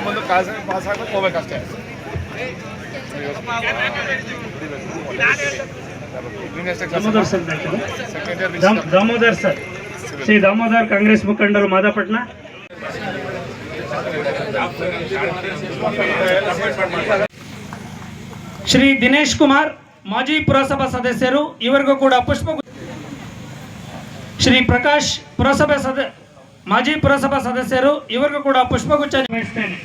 ಮುಂದೆ ಪಾಸ್ ಹಾಕಿ ಹೋಗ್ಬೇಕಷ್ಟೇ. दामोदर सर श्री दामोदर कांग्रेस मुखंडರು ಮಾದಾಪಟ್ನ. ಶ್ರೀ ದಿನೇಶ್ ಕುಮಾರ್ ಮಾಜಿ ಪುರಸಭಾ ಸದಸ್ಯರು, ಇವರಿಗೂ ಕೂಡ ಪುಷ್ಪ. ಶ್ರೀ ಪ್ರಕಾಶ್ ಮಾಜಿ ಪುರಸಭಾ ಸದಸ್ಯರು, ಇವರಿಗೂ ಕೂಡ ಪುಷ್ಪಗುಚ್ಛ ನೀಡುತ್ತೇನೆ.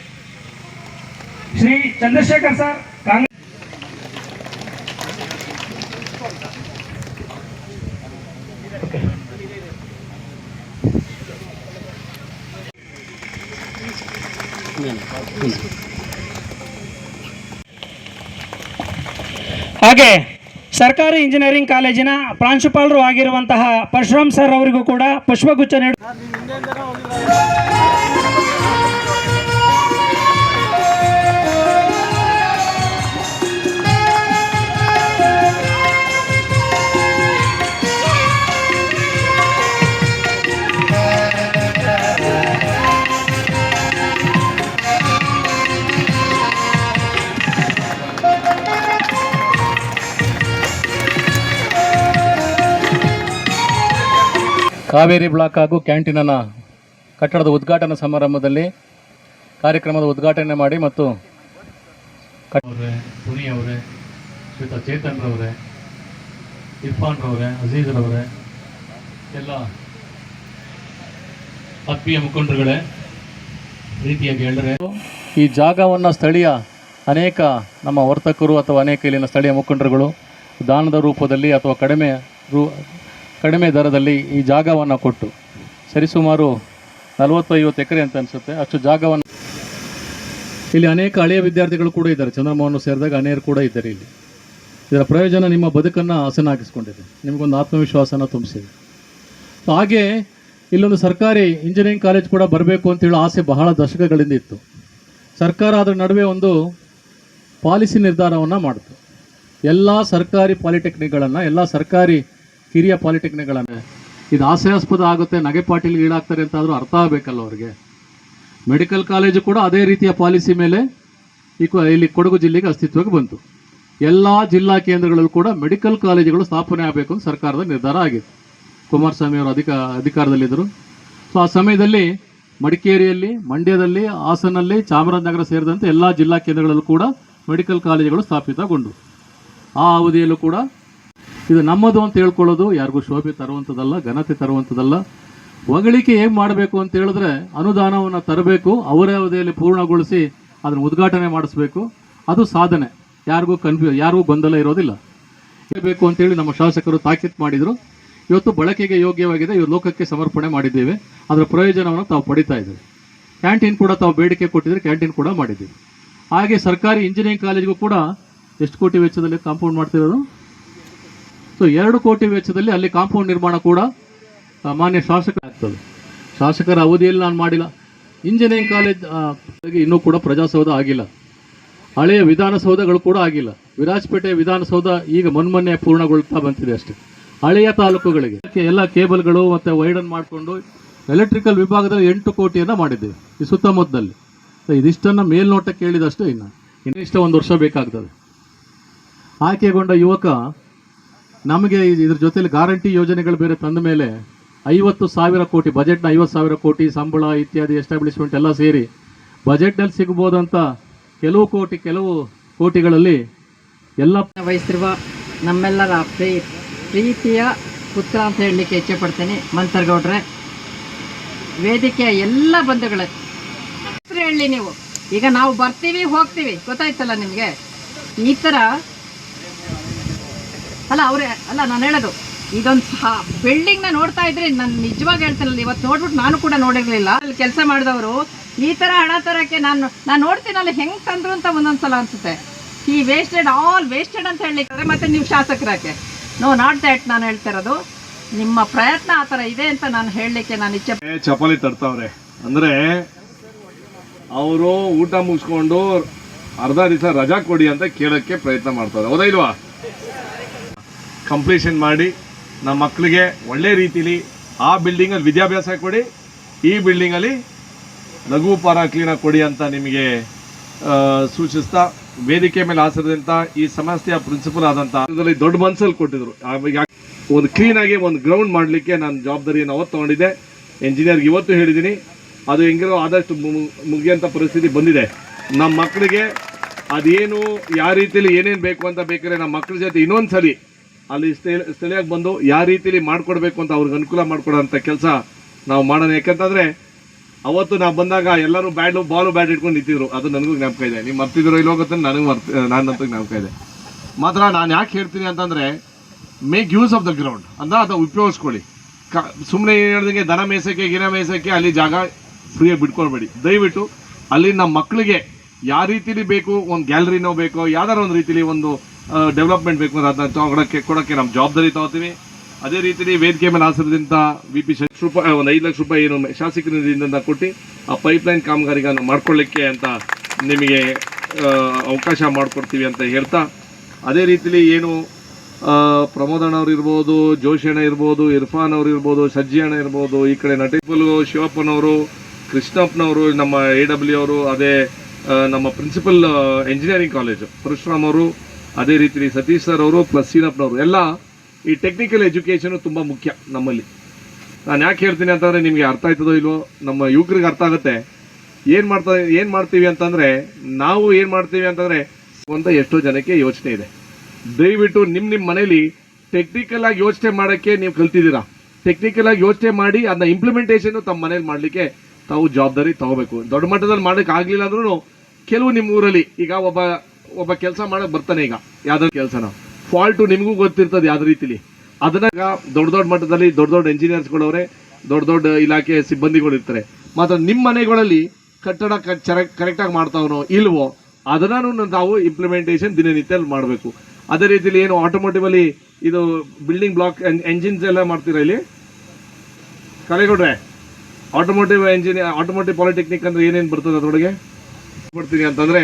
ಶ್ರೀ ಚಂದ್ರಶೇಖರ್ ಸರ್ ಕಾಂಗ್ರೆಸ್. ಹಾಗೆ ಸರ್ಕಾರಿ ಇಂಜಿನಿಯರಿಂಗ್ ಕಾಲೇಜಿನ ಪ್ರಾಂಶುಪಾಲರು ಆಗಿರುವಂತಹ ಪರಶುರಾಮ್ ಸರ್ ಅವರಿಗೂ ಕೂಡ ಪುಷ್ಪಗುಚ್ಛ ನೀಡು. ಕಾವೇರಿ ಬ್ಲಾಕ್ ಹಾಗೂ ಕ್ಯಾಂಟೀನನ ಕಟ್ಟಡದ ಉದ್ಘಾಟನಾ ಸಮಾರಂಭದಲ್ಲಿ ಕಾರ್ಯಕ್ರಮದ ಉದ್ಘಾಟನೆ ಮಾಡಿ ಮತ್ತು ಪುನಿ ಅವರೇ, ಶ್ರೀಯುತ ಚೇತನ್ ರವರೇ, ಇರ್ಫಾನ್ ರವರೇ, ಅಜೀಜ್ ರವರೇ, ಎಲ್ಲ ಆತ್ಮೀಯ ಮುಖಂಡರುಗಳೇ, ರೀತಿಯಾಗಿ ಹೇಳಿದ್ರೆ ಈ ಜಾಗವನ್ನು ಸ್ಥಳೀಯ ಅನೇಕ ನಮ್ಮ ವರ್ತಕರು ಅಥವಾ ಅನೇಕ ಇಲ್ಲಿನ ಸ್ಥಳೀಯ ಮುಖಂಡರುಗಳು ದಾನದ ರೂಪದಲ್ಲಿ ಅಥವಾ ಕಡಿಮೆ ದರದಲ್ಲಿ ಈ ಜಾಗವನ್ನು ಕೊಟ್ಟು ಸರಿಸುಮಾರು 40-50 ಎಕರೆ ಅಂತ ಅನಿಸುತ್ತೆ ಅಷ್ಟು ಜಾಗವನ್ನು. ಇಲ್ಲಿ ಅನೇಕ ಹಳೆಯ ವಿದ್ಯಾರ್ಥಿಗಳು ಕೂಡ ಇದ್ದಾರೆ, ಚಂದ್ರಮೋಹನ್ ಸೇರಿದಾಗ ಅನೇಕರು ಕೂಡ ಇದ್ದಾರೆ. ಇಲ್ಲಿ ಇದರ ಪ್ರಯೋಜನ ನಿಮ್ಮ ಬದುಕನ್ನು ಹಸನಾಗಿಸ್ಕೊಂಡಿದೆ, ನಿಮಗೊಂದು ಆತ್ಮವಿಶ್ವಾಸನ ತುಂಬಿಸಿದೆ. ಹಾಗೆ ಇಲ್ಲೊಂದು ಸರ್ಕಾರಿ ಇಂಜಿನಿಯರಿಂಗ್ ಕಾಲೇಜ್ ಕೂಡ ಬರಬೇಕು ಅಂತೇಳಿ ಆಸೆ ಬಹಳ ದಶಕಗಳಿಂದ ಇತ್ತು. ಸರ್ಕಾರ ಅದರ ನಡುವೆ ಒಂದು ಪಾಲಿಸಿ ನಿರ್ಧಾರವನ್ನು ಮಾಡಿತು. ಎಲ್ಲ ಸರ್ಕಾರಿ ಪಾಲಿಟೆಕ್ನಿಕ್ಗಳನ್ನು, ಎಲ್ಲ ಸರ್ಕಾರಿ ಹಿರಿಯ ಪಾಲಿಟೆಕ್ನಿಕ್ಗಳನ್ನು ಇದು ಹಾಸ್ಯಾಸ್ಪದ ಆಗುತ್ತೆ, ನಗೆ ಪಾಟೀಲ್ಗೆ ಈಡಾಗ್ತಾರೆ ಅಂತಾದರೂ ಅರ್ಥ ಆಗಬೇಕಲ್ಲ ಅವ್ರಿಗೆ. ಮೆಡಿಕಲ್ ಕಾಲೇಜು ಕೂಡ ಅದೇ ರೀತಿಯ ಪಾಲಿಸಿ ಮೇಲೆ ಇಲ್ಲಿ ಕೊಡಗು ಜಿಲ್ಲೆಗೆ ಅಸ್ತಿತ್ವಕ್ಕೆ ಬಂತು. ಎಲ್ಲ ಜಿಲ್ಲಾ ಕೇಂದ್ರಗಳಲ್ಲೂ ಕೂಡ ಮೆಡಿಕಲ್ ಕಾಲೇಜುಗಳು ಸ್ಥಾಪನೆ ಆಗಬೇಕು ಅಂತ ಸರ್ಕಾರದ ನಿರ್ಧಾರ ಆಗಿತ್ತು. ಕುಮಾರಸ್ವಾಮಿ ಅವರು ಅಧಿಕಾರದಲ್ಲಿದ್ದರು. ಸೊ ಆ ಸಮಯದಲ್ಲಿ ಮಡಿಕೇರಿಯಲ್ಲಿ, ಮಂಡ್ಯದಲ್ಲಿ, ಹಾಸನಲ್ಲಿ, ಚಾಮರಾಜನಗರ ಸೇರಿದಂತೆ ಎಲ್ಲ ಜಿಲ್ಲಾ ಕೇಂದ್ರಗಳಲ್ಲೂ ಕೂಡ ಮೆಡಿಕಲ್ ಕಾಲೇಜುಗಳು ಸ್ಥಾಪಿತಗೊಂಡು ಆ ಅವಧಿಯಲ್ಲೂ ಕೂಡ ಇದು ನಮ್ಮದು ಅಂತ ಹೇಳ್ಕೊಳ್ಳೋದು ಯಾರಿಗೂ ಶೋಭೆ ತರುವಂಥದ್ದಲ್ಲ, ಘನತೆ ತರುವಂಥದ್ದಲ್ಲ. ಹೊಗಳಿಕೆ ಹೇಗೆ ಮಾಡಬೇಕು ಅಂತ ಹೇಳಿದ್ರೆ ಅನುದಾನವನ್ನು ತರಬೇಕು, ಅವರೇ ಅವಧಿಯಲ್ಲಿ ಪೂರ್ಣಗೊಳಿಸಿ ಅದನ್ನು ಉದ್ಘಾಟನೆ ಮಾಡಿಸ್ಬೇಕು. ಅದು ಸಾಧನೆ, ಯಾರಿಗೂ ಗೊಂದಲ ಇರೋದಿಲ್ಲ. ಬೇಕು ಅಂತೇಳಿ ನಮ್ಮ ಶಾಸಕರು ತಾಕೀತು ಮಾಡಿದರು. ಇವತ್ತು ಬಳಕೆಗೆ ಯೋಗ್ಯವಾಗಿದೆ, ಇವರು ಲೋಕಕ್ಕೆ ಸಮರ್ಪಣೆ ಮಾಡಿದ್ದೇವೆ. ಅದರ ಪ್ರಯೋಜನವನ್ನು ತಾವು ಪಡಿತಾ ಇದ್ದೇವೆ. ಕ್ಯಾಂಟೀನ್ ಕೂಡ ತಾವು ಬೇಡಿಕೆ ಕೊಟ್ಟಿದ್ರೆ ಕ್ಯಾಂಟೀನ್ ಕೂಡ ಮಾಡಿದ್ದೀವಿ. ಹಾಗೆ ಸರ್ಕಾರಿ ಇಂಜಿನಿಯರಿಂಗ್ ಕಾಲೇಜಿಗೂ ಕೂಡ ಎಷ್ಟು ಕೋಟಿ ವೆಚ್ಚದಲ್ಲಿ ಕಾಂಪೌಂಡ್ ಮಾಡ್ತಿರೋದು? ಸೊ 2 ಕೋಟಿ ವೆಚ್ಚದಲ್ಲಿ ಅಲ್ಲಿ ಕಾಂಪೌಂಡ್ ನಿರ್ಮಾಣ ಕೂಡ ಮಾನ್ಯ ಶಾಸಕರಾಗ್ತದೆ. ಶಾಸಕರ ಅವಧಿಯಲ್ಲಿ ನಾನು ಮಾಡಿಲ್ಲ. ಇಂಜಿನಿಯರಿಂಗ್ ಕಾಲೇಜ್ ಇನ್ನೂ ಕೂಡ ಪ್ರಜಾಸೌಧ ಆಗಿಲ್ಲ, ಹಳೆಯ ವಿಧಾನಸೌಧಗಳು ಕೂಡ ಆಗಿಲ್ಲ. ವಿರಾಜಪೇಟೆ ವಿಧಾನಸೌಧ ಈಗ ಮೊನ್ನೆ ಪೂರ್ಣಗೊಳ್ತಾ ಬಂತಿದೆ ಅಷ್ಟೇ. ಹಳೆಯ ತಾಲೂಕುಗಳಿಗೆ ಎಲ್ಲ ಕೇಬಲ್ಗಳು ಮತ್ತು ವೈಡನ್ ಮಾಡಿಕೊಂಡು ಎಲೆಕ್ಟ್ರಿಕಲ್ ವಿಭಾಗದಲ್ಲಿ 8 ಕೋಟಿಯನ್ನು ಮಾಡಿದ್ದೇವೆ ಈ ಸುತ್ತಮುತ್ತದಲ್ಲಿ. ಇದಿಷ್ಟನ್ನು ಮೇಲ್ನೋಟಕ್ಕೆ ಕೇಳಿದಷ್ಟು ಇನ್ನಿಷ್ಟ 1 ವರ್ಷ ಬೇಕಾಗ್ತದೆ. ಆಯ್ಕೆಗೊಂಡ ಯುವಕ ನಮಗೆ ಇದ್ರ ಜೊತೆಲಿ ಗ್ಯಾರಂಟಿ ಯೋಜನೆಗಳು ಬೇರೆ ತಂದ ಮೇಲೆ 50,000 ಕೋಟಿ ಬಜೆಟ್ನ 50,000 ಕೋಟಿ ಸಂಬಳ ಇತ್ಯಾದಿ ಎಸ್ಟಾಬ್ಲಿಷ್ಮೆಂಟ್ ಎಲ್ಲ ಸೇರಿ ಬಜೆಟ್ನಲ್ಲಿ ಸಿಗ್ಬೋದಂತ ಕೆಲವು ಕೋಟಿಗಳಲ್ಲಿ ಎಲ್ಲ ವಹಿಸಿರುವ ನಮ್ಮೆಲ್ಲರ ಪ್ರೀತಿಯ ಪುತ್ರ ಅಂತ ಹೇಳಲಿಕ್ಕೆ ಇಚ್ಛೆ ಪಡ್ತೇನೆ. ಮಂತರ್ಗೌಡ್ರೆ, ವೇದಿಕೆಯ ಎಲ್ಲ ಬಂಧುಗಳೇ, ಹೇಳಿ ನೀವು ಈಗ ನಾವು ಬರ್ತೀವಿ ಹೋಗ್ತೀವಿ ಗೊತ್ತಾಯ್ತಲ್ಲ ನಿಮಗೆ. ಈ ಥರ ನಾನು ಹೇಳೋದು ಇದೊಂದು ಬಿಲ್ಡಿಂಗ್ನ ನೋಡ್ತಾ ಇದ್ರೆ ನಾನು ನಿಜವಾಗಿ ಹೇಳ್ತೀನಲ್ಲ, ಇವತ್ತು ನೋಡ್ಬಿಟ್ಟು ನಾನು ಕೂಡ ನೋಡಿರಲಿಲ್ಲ. ಅಲ್ಲಿ ಕೆಲಸ ಮಾಡಿದವರು ಈ ಥರ ಹಣ ತರೋಕ್ಕೆ ನಾನು ನೋಡ್ತೀನಲ್ಲ ಹೆಂಗೆ ತಂದ್ರು ಅಂತ ಒಂದೊಂದ್ಸಲ ಅನಿಸುತ್ತೆ. ಈ ಆಲ್ ವೇಸ್ಟೆಡ್ ಅಂತ ಹೇಳಲಿಕ್ಕೆ ಮತ್ತೆ ನೀವು ಶಾಸಕರಾಕೆ ನಾಟ್ ದ್ಯಾಟ್ ನಾನು ಹೇಳ್ತಾ ಇರೋದು. ನಿಮ್ಮ ಪ್ರಯತ್ನ ಆ ಥರ ಇದೆ ಅಂತ ನಾನು ಹೇಳಲಿಕ್ಕೆ ನಾನು ಇಚ್ಛೆ. ಚಪಾಲಿ ತರ್ತಾವ್ರೆ ಅಂದರೆ ಅವರು ಊಟ ಮುಗಿಸ್ಕೊಂಡು ಅರ್ಧ ದಿವಸ ರಜಾ ಕೊಡಿ ಅಂತ ಕೇಳೋಕ್ಕೆ ಪ್ರಯತ್ನ ಮಾಡ್ತಾರೆ, ಹೌದಾ ಇಲ್ವಾ? ಕಂಪ್ಲೀಷನ್ ಮಾಡಿ ನಮ್ಮ ಮಕ್ಕಳಿಗೆ ಒಳ್ಳೆ ರೀತಿಲಿ ಆ ಬಿಲ್ಡಿಂಗಲ್ಲಿ ವಿದ್ಯಾಭ್ಯಾಸ ಕೊಡಿ, ಈ ಬಿಲ್ಡಿಂಗಲ್ಲಿ ಲಘು ಉಪಹಾರ ಕ್ಲೀನಾಗಿ ಕೊಡಿ ಅಂತ ನಿಮಗೆ ಸೂಚಿಸ್ತಾ, ವೇದಿಕೆ ಮೇಲೆ ಹಾಸಿದಂಥ ಈ ಸಂಸ್ಥೆಯ ಪ್ರಿನ್ಸಿಪಲ್ ಆದಂಥ ದೊಡ್ಡ ಮನಸ್ಸಲ್ಲಿ ಕೊಟ್ಟಿದ್ರು. ಒಂದು ಕ್ಲೀನಾಗಿ ಒಂದು ಗ್ರೌಂಡ್ ಮಾಡಲಿಕ್ಕೆ ನಾನು ಜವಾಬ್ದಾರಿಯನ್ನು ಅವತ್ತು ತೊಗೊಂಡಿದ್ದೆ. ಎಂಜಿನಿಯರ್ಗೆ ಇವತ್ತು ಹೇಳಿದ್ದೀನಿ, ಅದು ಹೆಂಗಿರೋ ಆದಷ್ಟು ಮುಗಿಯೋಂಥ ಪರಿಸ್ಥಿತಿ ಬಂದಿದೆ. ನಮ್ಮ ಮಕ್ಕಳಿಗೆ ಅದೇನು ಯಾವ ರೀತಿಯಲ್ಲಿ ಏನೇನು ಬೇಕು ಅಂತ ಬೇಕಾದ್ರೆ ನಮ್ಮ ಮಕ್ಕಳ ಜೊತೆ ಇನ್ನೊಂದು ಸಲ ಅಲ್ಲಿ ಸ್ಥಳೀಯವಾಗಿ ಬಂದು ಯಾವ ರೀತಿಯಲ್ಲಿ ಮಾಡಿಕೊಡ್ಬೇಕು ಅಂತ ಅವ್ರಿಗೆ ಅನುಕೂಲ ಮಾಡಿಕೊಡೋಂಥ ಕೆಲಸ ನಾವು ಮಾಡೋಣ. ಯಾಕಂತಂದರೆ ಅವತ್ತು ನಾವು ಬಂದಾಗ ಎಲ್ಲರೂ ಬಾಲು ಬ್ಯಾಟ್ ಇಟ್ಕೊಂಡು ನಿಂತಿದ್ರು. ಅದು ನನಗೂ ಜ್ಞಾಪಕ ಇದೆ. ನೀವು ಮರ್ತಿದ್ರು ಇಲ್ಲೋ ಗೊತ್ತ, ನಾನಂತೂ ಜ್ಞಾಪಕ ಇದೆ. ಮಾತ್ರ ನಾನು ಯಾಕೆ ಹೇಳ್ತೀನಿ ಅಂತಂದರೆ, make use of the ground ಅಂದರೆ ಅದನ್ನು ಉಪಯೋಗಿಸ್ಕೊಳ್ಳಿ. ಸುಮ್ಮನೆ ಏನು ಹೇಳ್ದಂಗೆ ದನ ಮೇಯ್ಸೋಕ್ಕೆ ಗಿನ ಮೇಯ್ಸೋಕ್ಕೆ ಅಲ್ಲಿ ಜಾಗ ಫ್ರೀಯಾಗಿ ಬಿಟ್ಕೊಳ್ಬೇಡಿ. ದಯವಿಟ್ಟು ಅಲ್ಲಿ ನಮ್ಮ ಮಕ್ಕಳಿಗೆ ಯಾವ ರೀತಿಲಿ ಬೇಕು, ಒಂದು ಗ್ಯಾಲರಿನೋ ಬೇಕೋ, ಯಾವ್ದಾರ ಒಂದು ರೀತಿಲಿ ಒಂದು ಡೆವಲಪ್ಮೆಂಟ್ ಬೇಕು ಅಂದ್ರೆ ಅದನ್ನ ಕೊಡೋಕ್ಕೆ ನಮ್ಮ ಜವಾಬ್ದಾರಿ ತಗೋತೀವಿ. ಅದೇ ರೀತಿಲಿ ವೇದಿಕೆ ಮೇಲೆ ಹಾಸಿದಂಥ VP ರೂಪಾಯಿ ಒಂದು 5 ಲಕ್ಷ ರೂಪಾಯಿ ಏನು ಶಾಸಕರ ನಿಧಿಯಿಂದ ಕೊಟ್ಟು ಆ ಪೈಪ್ಲೈನ್ ಕಾಮಗಾರಿಗಳನ್ನು ಮಾಡ್ಕೊಳ್ಳಿಕ್ಕೆ ಅಂತ ನಿಮಗೆ ಅವಕಾಶ ಮಾಡಿಕೊಡ್ತೀವಿ ಅಂತ ಹೇಳ್ತಾ, ಅದೇ ರೀತಿಲಿ ಏನು ಪ್ರಮೋದಣ್ಣವ್ರು ಇರ್ಬೋದು, ಜೋಶಿ ಅಣ್ಣ ಇರ್ಬೋದು, ಇರ್ಫಾನ್ ಅವ್ರು ಇರ್ಬೋದು, ಸಜ್ಜಿ ಅಣ್ಣ ಇರ್ಬೋದು, ಈ ಕಡೆ ನಟೇಪುಲು ಶಿವಪ್ಪನವರು, ಕೃಷ್ಣಪ್ಪನವರು, ನಮ್ಮ AW ಅವರು, ಅದೇ ನಮ್ಮ ಪ್ರಿನ್ಸಿಪಲ್ ಎಂಜಿನಿಯರಿಂಗ್ ಕಾಲೇಜು ಪರಶುರಾಮ್ ಅವರು, ಅದೇ ರೀತಿ ಸತೀಶ್ ಸರ್ ಅವರು ಪ್ಲಸ್ ಸೀನಪ್ಪನವರು ಎಲ್ಲ ಈ ಟೆಕ್ನಿಕಲ್ ಎಜುಕೇಷನು ತುಂಬ ಮುಖ್ಯ ನಮ್ಮಲ್ಲಿ. ನಾನು ಯಾಕೆ ಹೇಳ್ತೀನಿ ಅಂತಂದರೆ, ನಿಮಗೆ ಅರ್ಥ ಆಯ್ತದೋ ಇಲ್ವೋ, ನಮ್ಮ ಯುವಕರಿಗೆ ಅರ್ಥ ಆಗುತ್ತೆ. ಏನು ಮಾಡ್ತೀವಿ ಅಂತಂದರೆ, ನಾವು ಏನು ಮಾಡ್ತೀವಿ ಅಂತಂದರೆ ಅಂತ ಎಷ್ಟೋ ಜನಕ್ಕೆ ಯೋಚನೆ ಇದೆ. ದಯವಿಟ್ಟು ನಿಮ್ಮ ಮನೇಲಿ ಟೆಕ್ನಿಕಲ್ ಆಗಿ ಯೋಚನೆ ಮಾಡೋಕ್ಕೆ ನೀವು ಕಲ್ತಿದ್ದೀರಾ. ಟೆಕ್ನಿಕಲ್ ಆಗಿ ಯೋಚನೆ ಮಾಡಿ ಅದನ್ನ ಇಂಪ್ಲಿಮೆಂಟೇಷನ್ ತಮ್ಮ ಮನೇಲಿ ಮಾಡಲಿಕ್ಕೆ ತಾವು ಜವಾಬ್ದಾರಿ ತಗೋಬೇಕು. ದೊಡ್ಡ ಮಟ್ಟದಲ್ಲಿ ಮಾಡೋಕ್ಕೆ ಆಗಲಿಲ್ಲ ಅಂದ್ರೂ ಕೆಲವು ನಿಮ್ಮ ಊರಲ್ಲಿ ಈಗ ಒಬ್ಬ ಕೆಲಸ ಮಾಡೋಕೆ ಬರ್ತಾನೆ, ಈಗ ಯಾವ್ದಾದ್ರು ಕೆಲಸನ ಫಾಲ್ಟು ನಿಮಗೂ ಗೊತ್ತಿರ್ತದೆ ಯಾವ್ದು ರೀತಿಲಿ. ಅದನ್ನ ದೊಡ್ಡ ಮಟ್ಟದಲ್ಲಿ ದೊಡ್ಡ ಎಂಜಿನಿಯರ್ಸ್ಗಳವ್ರೆ, ದೊಡ್ಡ ಇಲಾಖೆ ಸಿಬ್ಬಂದಿಗಳು ಇರ್ತಾರೆ. ಮಾತ್ರ ನಿಮ್ಮ ಮನೆಗಳಲ್ಲಿ ಕಟ್ಟಡ ಕರೆಕ್ಟಾಗಿ ಮಾಡ್ತಾವನೋ ಇಲ್ವೋ ಅದನ್ನು ನಾವು ಇಂಪ್ಲಿಮೆಂಟೇಷನ್ ದಿನನಿತ್ಯ ಮಾಡಬೇಕು. ಅದೇ ರೀತಿಲಿ ಏನು ಆಟೋಮೋಟಿವಲ್ಲಿ ಇದು ಬಿಲ್ಡಿಂಗ್ ಬ್ಲಾಕ್ ಎಂಜಿನ್ಸ್ ಎಲ್ಲ ಮಾಡ್ತೀರಾ ಇಲ್ಲಿ ಕಲೆಗೌಡ್ರೆ? ಆಟೋಮೋಟಿವ್ ಪಾಲಿಟೆಕ್ನಿಕ್ ಅಂದ್ರೆ ಏನೇನು ಬರ್ತದೆ ಅದರೊಳಗೆ ಮಾಡ್ತೀನಿ ಅಂತಂದರೆ,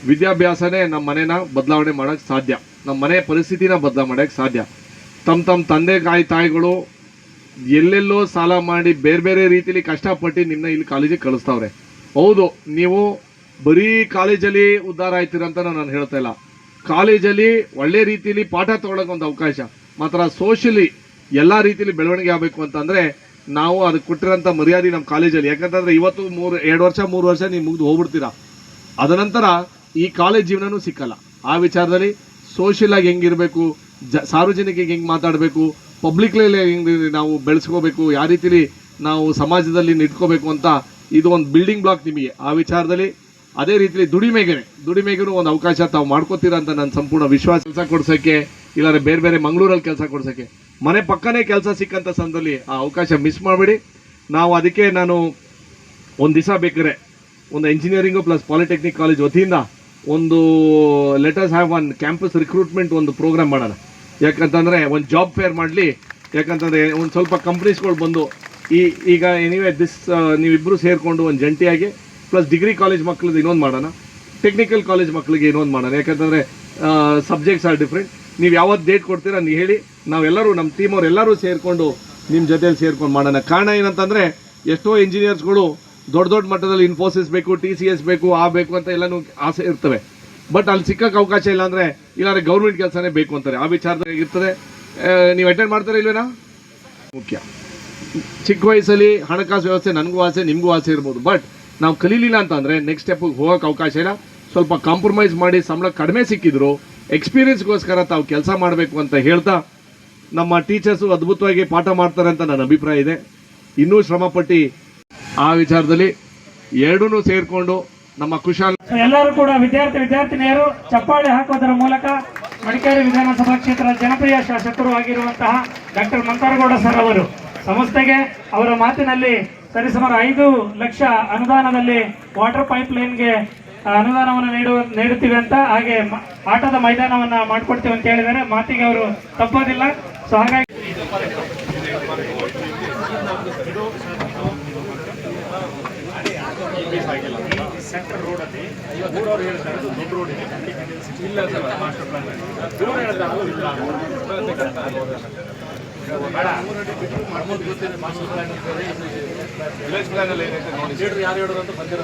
ವಿದ್ಯಾಭ್ಯಾಸನೇ ನಮ್ಮ ಮನೇನ ಬದಲಾವಣೆ ಮಾಡೋಕ್ಕೆ ಸಾಧ್ಯ, ನಮ್ಮ ಮನೆ ಪರಿಸ್ಥಿತಿನ ಬದಲಾವಣೆ ಮಾಡೋಕ್ಕೆ ಸಾಧ್ಯ. ತಮ್ಮ ತಂದೆ ತಾಯಿಗಳು ಎಲ್ಲೆಲ್ಲೋ ಸಾಲ ಮಾಡಿ ಬೇರೆ ರೀತಿಲಿ ಕಷ್ಟಪಟ್ಟು ನಿಮ್ಮನ್ನ ಇಲ್ಲಿ ಕಾಲೇಜಿಗೆ ಕಳಿಸ್ತಾವ್ರೆ. ಹೌದು, ನೀವು ಬರೀ ಕಾಲೇಜಲ್ಲಿ ಉದ್ಧಾರ ಆಯ್ತೀರಂತ ನಾನು ಹೇಳ್ತಾ ಇಲ್ಲ. ಕಾಲೇಜಲ್ಲಿ ಒಳ್ಳೆ ರೀತಿಲಿ ಪಾಠ ತಗೊಳ್ಳೋಕೆ ಒಂದು ಅವಕಾಶ, ಮಾತ್ರ ಸೋಷಿಯಲಿ ಎಲ್ಲ ರೀತಿಲಿ ಬೆಳವಣಿಗೆ ಆಗಬೇಕು ಅಂತಂದರೆ ನಾವು ಅದಕ್ಕೆ ಕೊಟ್ಟಿರೋಂಥ ಮರ್ಯಾದೆ ನಮ್ಮ ಕಾಲೇಜಲ್ಲಿ. ಯಾಕಂತಂದರೆ ಇವತ್ತು 2 ವರ್ಷ 3 ವರ್ಷ ನೀವು ಮುಗಿದು ಹೋಗ್ಬಿಡ್ತೀರಾ, ಅದನಂತರ ಈ ಕಾಲೇಜ್ ಜೀವನನೂ ಸಿಕ್ಕಲ್ಲ. ಆ ವಿಚಾರದಲ್ಲಿ ಸೋಷಿಯಲ್ ಆಗಿ ಹೆಂಗಿರಬೇಕು, ಸಾರ್ವಜನಿಕರಿಗೆ ಹೆಂಗೆ ಮಾತಾಡಬೇಕು, ಪಬ್ಲಿಕ್ಲಲ್ಲಿ ಹೆಂಗೆ ನಾವು ಬೆಳೆಸ್ಕೋಬೇಕು, ಯಾವ ರೀತಿಲಿ ನಾವು ಸಮಾಜದಲ್ಲಿ ನಿಂತ್ಕೋಬೇಕು ಅಂತ ಇದು ಒಂದು ಬಿಲ್ಡಿಂಗ್ ಬ್ಲಾಕ್ ನಿಮಗೆ. ಆ ವಿಚಾರದಲ್ಲಿ ಅದೇ ರೀತಿಲಿ ದುಡಿಮೆಗೂ ಒಂದು ಅವಕಾಶ ತಾವು ಮಾಡ್ಕೋತೀರಾ ಅಂತ ನನ್ನ ಸಂಪೂರ್ಣ ವಿಶ್ವಾಸ. ಕೆಲಸ ಕೊಡ್ಸೋಕ್ಕೆ ಇಲ್ಲಾಂದರೆ ಬೇರೆ ಮಂಗಳೂರಲ್ಲಿ ಕೆಲಸ ಕೊಡ್ಸೋಕ್ಕೆ ಮನೆ ಪಕ್ಕನೇ ಕೆಲಸ ಸಿಕ್ಕಂಥ ಸಂದರ್ಭದಲ್ಲಿ ಆ ಅವಕಾಶ ಮಿಸ್ ಮಾಡಬೇಡಿ. ನಾವು ಅದಕ್ಕೆ ನಾನು ಒಂದು ದಿವಸ ಬೇಕಾದ್ರೆ ಒಂದು ಎಂಜಿನಿಯರಿಂಗು ಪ್ಲಸ್ ಪಾಲಿಟೆಕ್ನಿಕ್ ಕಾಲೇಜ್ ವತಿಯಿಂದ ಒಂದು letters have one campus recruitment ಒಂದು ಪ್ರೋಗ್ರಾಮ್ ಮಾಡೋಣ. ಯಾಕಂತಂದರೆ ಒಂದು ಜಾಬ್ ಫೇರ್ ಮಾಡಲಿ. ಯಾಕಂತಂದರೆ ಒಂದು ಸ್ವಲ್ಪ ಕಂಪ್ನೀಸ್ಗಳು ಬಂದು ಈಗ ಎನಿವೇ ನೀವಿಬ್ಬರು ಸೇರಿಕೊಂಡು ಒಂದು ಜಂಟಿಯಾಗಿ ಪ್ಲಸ್ ಡಿಗ್ರಿ ಕಾಲೇಜ್ ಮಕ್ಕಳದ್ದು ಇನ್ನೊಂದು ಮಾಡೋಣ, ಟೆಕ್ನಿಕಲ್ ಕಾಲೇಜ್ ಮಕ್ಕಳಿಗೆ ಇನ್ನೊಂದು ಮಾಡೋಣ. ಯಾಕಂತಂದರೆ ಸಬ್ಜೆಕ್ಟ್ಸ್ ಆರ್ ಡಿಫ್ರೆಂಟ್. ನೀವು ಯಾವತ್ತು ಡೇಟ್ ಕೊಡ್ತೀರಾ ನೀವು ಹೇಳಿ, ನಾವೆಲ್ಲರೂ ನಮ್ಮ ಟೀಮ್ ಅವ್ರು ಎಲ್ಲರೂ ಸೇರಿಕೊಂಡು ನಿಮ್ಮ ಜೊತೆಯಲ್ಲಿ ಸೇರ್ಕೊಂಡು ಮಾಡೋಣ. ಕಾರಣ ಏನಂತಂದರೆ, ಎಷ್ಟೋ ಇಂಜಿನಿಯರ್ಸ್ಗಳು ದೊಡ್ಡ ಮಟ್ಟದಲ್ಲಿ ಇನ್ಫೋಸಿಸ್ ಬೇಕು, TCS ಬೇಕು, ಬೇಕು ಅಂತ ಎಲ್ಲನೂ ಆಸೆ ಇರ್ತವೆ. ಬಟ್ ಅಲ್ಲಿ ಸಿಕ್ಕಕ್ಕೆ ಅವಕಾಶ ಇಲ್ಲ ಅಂದರೆ ಇಲ್ಲಾಂದರೆ ಗೌರ್ಮೆಂಟ್ ಕೆಲಸನೇ ಬೇಕು ಅಂತಾರೆ. ಆ ವಿಚಾರದಾಗ ಇರ್ತದೆ. ನೀವು ಅಟೆಂಡ್ ಮಾಡ್ತಾರೆ ಇಲ್ವೇನಾ? ಮುಖ್ಯ. ಚಿಕ್ಕ ವಯಸ್ಸಲ್ಲಿ ಹಣಕಾಸು ವ್ಯವಸ್ಥೆ ನನಗೂ ಆಸೆ, ನಿಮಗೂ ಆಸೆ ಇರ್ಬೋದು. ಬಟ್ ನಾವು ಕಲೀಲಿಲ್ಲ ಅಂತಂದರೆ ನೆಕ್ಸ್ಟ್ ಸ್ಟೆಪ್ಗೆ ಹೋಗೋಕ್ಕೆ ಅವಕಾಶ ಇಲ್ಲ. ಸ್ವಲ್ಪ ಕಾಂಪ್ರಮೈಸ್ ಮಾಡಿ ಸಂಬಳ ಕಡಿಮೆ ಸಿಕ್ಕಿದ್ರು ಎಕ್ಸ್ಪೀರಿಯನ್ಸ್ಗೋಸ್ಕರ ತಾವು ಕೆಲಸ ಮಾಡಬೇಕು ಅಂತ ಹೇಳ್ತಾ, ನಮ್ಮ ಟೀಚರ್ಸು ಅದ್ಭುತವಾಗಿ ಪಾಠ ಮಾಡ್ತಾರೆ ಅಂತ ನನ್ನ ಅಭಿಪ್ರಾಯ ಇದೆ. ಇನ್ನೂ ಶ್ರಮಪಟ್ಟು ಆ ವಿಚಾರದಲ್ಲಿ ಎರಡೂ ಸೇರಿಕೊಂಡು ನಮ್ಮ ಕುಶಾಲ್ ಎಲ್ಲರೂ ಕೂಡ ವಿದ್ಯಾರ್ಥಿನಿಯರು ಚಪ್ಪಾಳೆ ಹಾಕೋದರ ಮೂಲಕ ಮಡಿಕೇರಿ ವಿಧಾನಸಭಾ ಕ್ಷೇತ್ರದ ಜನಪ್ರಿಯ ಶಾಸಕರು ಆಗಿರುವಂತಹ ಡಾಕ್ಟರ್ ಮಂಕಾರಗೌಡ ಸರ್ ಅವರು ಸಂಸ್ಥೆಗೆ ಅವರ ಮಾತಿನಲ್ಲಿ ಸರಿಸುಮಾರು 5 ಲಕ್ಷ ಅನುದಾನದಲ್ಲಿ ವಾಟರ್ ಪೈಪ್ ಲೈನ್ಗೆ ಅನುದಾನವನ್ನು ನೀಡುತ್ತೀವಿ ಅಂತ, ಹಾಗೆ ಆಟದ ಮೈದಾನವನ್ನ ಮಾಡಿಕೊಡ್ತೀವಿ ಅಂತ ಹೇಳಿದ್ದಾರೆ. ಮಾತಿಗೆ ಅವರು ತಪ್ಪೋದಿಲ್ಲ. ಸೊ ಹಾಗಾಗಿ ಸೆಂಟ್ರಲ್ ರೋಡ್ ಅಲ್ಲಿ 3 ಅವರು ಹೇಳ್ತಾರೆ ದೊಡ್ಡ ರೋಡ್ ಇದೆ, ಇಲ್ಲ ಸರ್ ಮಾಸ್ಟರ್ ಪ್ಲಾನ್ ದೂರ ಹೇಳ್ತಾರೆ. ವಿಲೇಜ್ ಪ್ಲಾನ್ ಅಲ್ಲಿ ಏನೈತೆ ನೋಡಿ ಯಾರು ಹೇಳೋದು ಅಂತ ಬಂದಿರೋ